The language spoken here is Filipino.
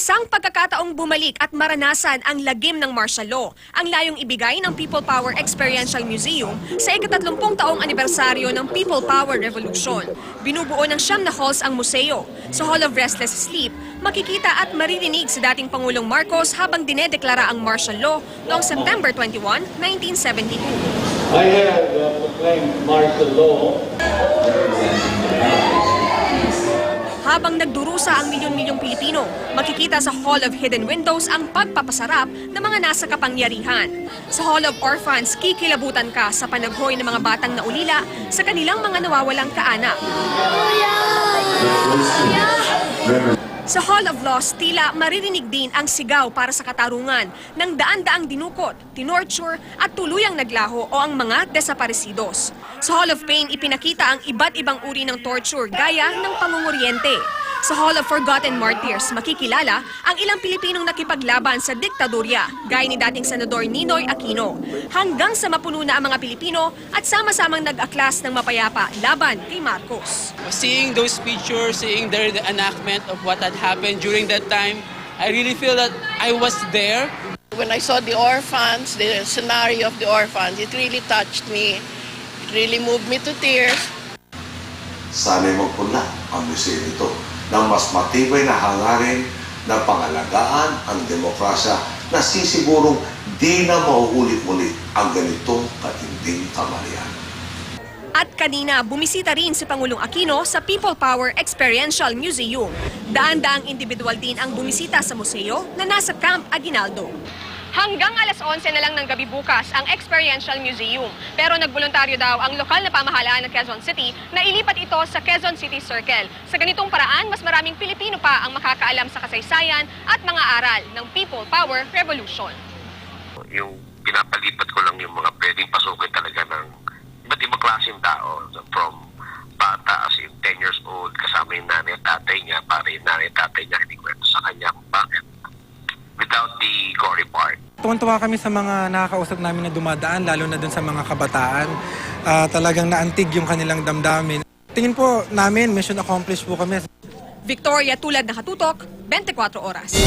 Isang pagkakataong bumalik at maranasan ang lagim ng martial law, ang layong ibigay ng People Power Experiential Museum sa ika-30 taong anibersaryo ng People Power Revolution. Binubuo ng 9 na halls ang museo. Sa Hall of Restless Sleep, makikita at maririnig si dating Pangulong Marcos habang dinedeklara ang martial law noong September 21, 1972. I have proclaimed martial law. Habang nagdurusa ang milyon-milyong Pilipino, makikita sa Hall of Hidden Windows ang pagpapasarap ng mga nasa kapangyarihan. Sa Hall of Orphans, kikilabutan ka sa panaghoy ng mga batang naulila sa kanilang mga nawawalang kaanak. Sa Hall of Loss, tila maririnig din ang sigaw para sa katarungan ng daan-daang dinukot, tinorture at tuluyang naglaho o ang mga desaparecidos. Sa Hall of Pain, ipinakita ang iba't ibang uri ng torture gaya ng pangunguryente. Sa Hall of Forgotten Martyrs, makikilala ang ilang Pilipinong nakipaglaban sa diktadurya, gaya ni dating Senador Ninoy Aquino, hanggang sa mapuno na ang mga Pilipino at sama-samang nag-aklas ng mapayapa laban kay Marcos. Seeing those pictures, seeing the enactment of what had happened during that time, I really feel that I was there. When I saw the orphans, the scenario of the orphans, it really touched me. It really moved me to tears. Sana'y magpuna ang museo nito ng mas matibay na hangarin na pangalagaan ang demokrasya na sisigurong di na mauulit-ulit ang ganitong katinding kamalian. At kanina, bumisita rin si Pangulong Aquino sa People Power Experiential Museum. Daan-daang individual din ang bumisita sa museo na nasa Camp Aguinaldo. Hanggang alas 11 na lang ng gabi bukas ang Experiential Museum. Pero nagboluntaryo daw ang lokal na pamahalaan ng Quezon City na ilipat ito sa Quezon City Circle. Sa ganitong paraan, mas maraming Pilipino pa ang makakaalam sa kasaysayan at mga aral ng People Power Revolution. Yung pinapalipat ko lang yung mga pwedeng pasukin talaga ng iba't ibang klaseng tao, from bata as in 10 years old, kasama yung nanay at tatay niya, para yung nanay at tatay niya hindi kwento sa kanya kung bakit. Without the gory part. Tuwan-tuwa kami sa mga nakakausap namin na dumadaan, lalo na dun sa mga kabataan. Talagang naantig yung kanilang damdamin. Tingin po namin, mission accomplished po kami. Victoria Tulad Nakatutok, 24 Oras.